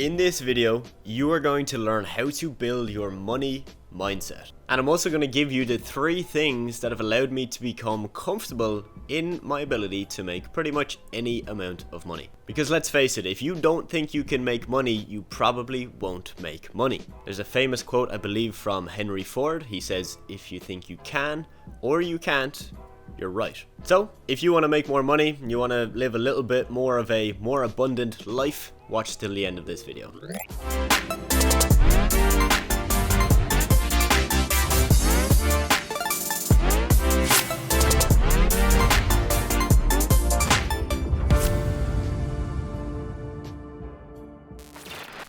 In this video, you are going to learn how to build your money mindset. And I'm also going to give you the 3 things that have allowed me to become comfortable in my ability to make pretty much any amount of money. Because let's face it, if you don't think you can make money, you probably won't make money. There's a famous quote, I believe, from Henry Ford. He says, if you think you can or you can't, you're right. So, if you want to make more money, and you want to live a little bit more of a more abundant life, watch till the end of this video.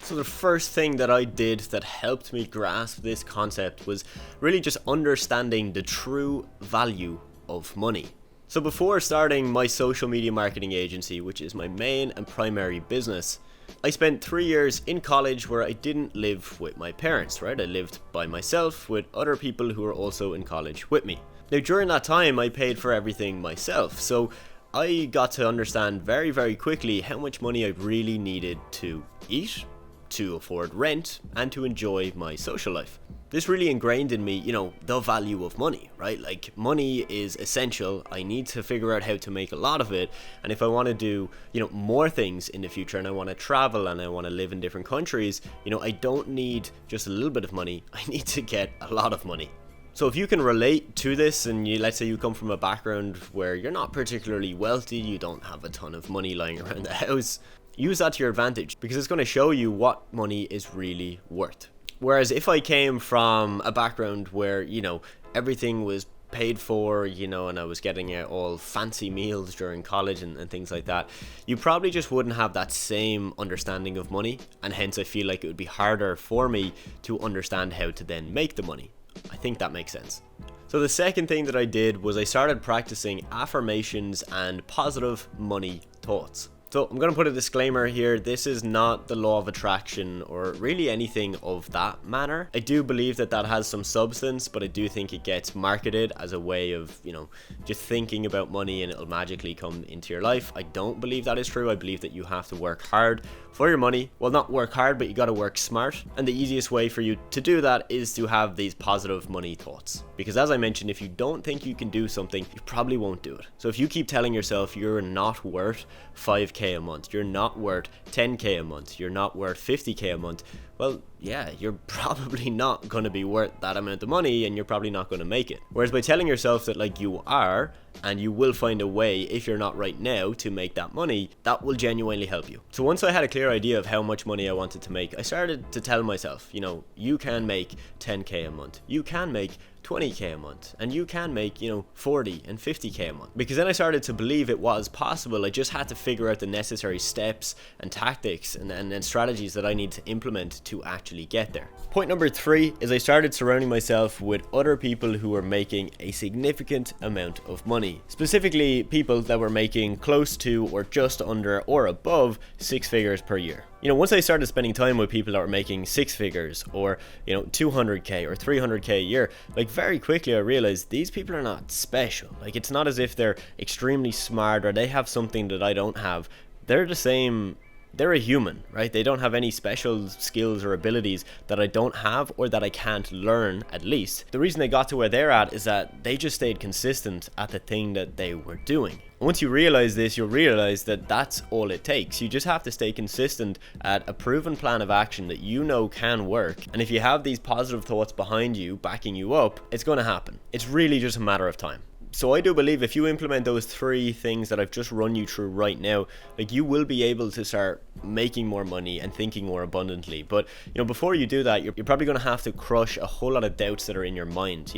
So the first thing that I did that helped me grasp this concept was really just understanding the true value of money. So before starting my social media marketing agency, which is my main and primary business, I spent 3 years in college where I didn't live with my parents, right? I lived by myself with other people who were also in college with me. Now during that time I paid for everything myself, so I got to understand very, very quickly how much money I really needed to eat, to afford rent, and to enjoy my social life. This really ingrained in me, the value of money, right? Like, money is essential. I need to figure out how to make a lot of it. And if I want to do, more things in the future, and I want to travel and I want to live in different countries, I don't need just a little bit of money. I need to get a lot of money. So if you can relate to this, and let's say you come from a background where you're not particularly wealthy, you don't have a ton of money lying around the house, use that to your advantage, because it's going to show you what money is really worth. Whereas if I came from a background where, everything was paid for, and I was getting all fancy meals during college and things like that, you probably just wouldn't have that same understanding of money, and hence I feel like it would be harder for me to understand how to then make the money. I think that makes sense. So the second thing that I did was I started practicing affirmations and positive money thoughts. So I'm going to put a disclaimer here, this is not the law of attraction or really anything of that manner. I do believe that has some substance, but I do think it gets marketed as a way of, just thinking about money and it'll magically come into your life. I don't believe that is true. I believe that you have to work hard for your money. Well, not work hard, but you got to work smart. And the easiest way for you to do that is to have these positive money thoughts. Because as I mentioned, if you don't think you can do something, you probably won't do it. So if you keep telling yourself you're not worth 5k a month, you're not worth 10k a month, you're not worth 50k a month, well, yeah, you're probably not going to be worth that amount of money, and you're probably not going to make it. Whereas by telling yourself that you are, and you will find a way, if you're not right now, to make that money, that will genuinely help you. So once I had a clear idea of how much money I wanted to make, I started to tell myself, you can make 10k a month, you can make 20k a month, and you can make 40 and 50k a month. Because then I started to believe it was possible. I just had to figure out the necessary steps and tactics and strategies that I need to implement to actually get there. Point number 3 is I started surrounding myself with other people who were making a significant amount of money, specifically people that were making close to or just under or above 6 figures per year. Once I started spending time with people that were making 6 figures or 200k or 300k a year, very quickly I realized these people are not special. It's not as if they're extremely smart or they have something that I don't have. They're the same. They're a human, right? They don't have any special skills or abilities that I don't have or that I can't learn, at least. The reason they got to where they're at is that they just stayed consistent at the thing that they were doing. Once you realize this, you'll realize that that's all it takes. You just have to stay consistent at a proven plan of action that can work. And if you have these positive thoughts behind you, backing you up, it's going to happen. It's really just a matter of time. So I do believe if you implement those 3 things that I've just run you through right now, you will be able to start making more money and thinking more abundantly. But before you do that, you're probably going to have to crush a whole lot of doubts that are in your mind.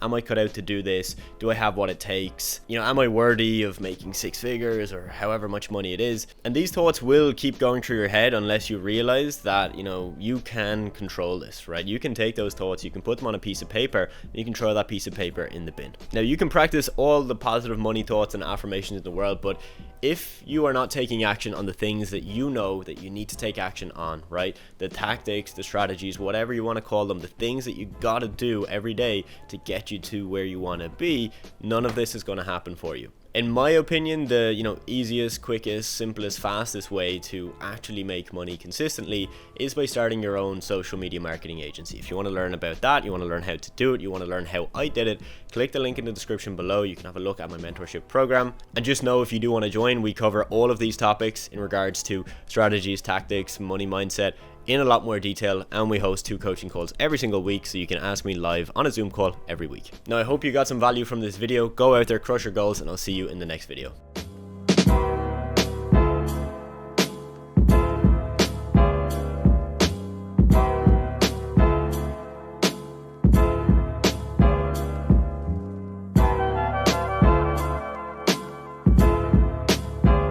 Am I cut out to do this? Do I have what it takes? Am I worthy of making 6 figures or however much money it is? And these thoughts will keep going through your head unless you realize that you can control this, right? You can take those thoughts, you can put them on a piece of paper, and you can throw that piece of paper in the bin. Now you can practice all the positive money thoughts and affirmations in the world, but if you are not taking action on the things that that you need to take action on, right? The tactics, the strategies, whatever you want to call them, the things that you gotta do every day to get you to where you want to be, none of this is going to happen for you. In my opinion, the easiest, quickest, simplest, fastest way to actually make money consistently is by starting your own social media marketing agency. If you want to learn about that, you want to learn how to do it, you want to learn how I did it, click the link in the description below. You can have a look at my mentorship program. And just know, if you do want to join, we cover all of these topics in regards to strategies, tactics, money mindset in a lot more detail, and we host 2 coaching calls every single week, so you can ask me live on a Zoom call every week. Now, I hope you got some value from this video. Go out there, crush your goals, and I'll see you in the next video.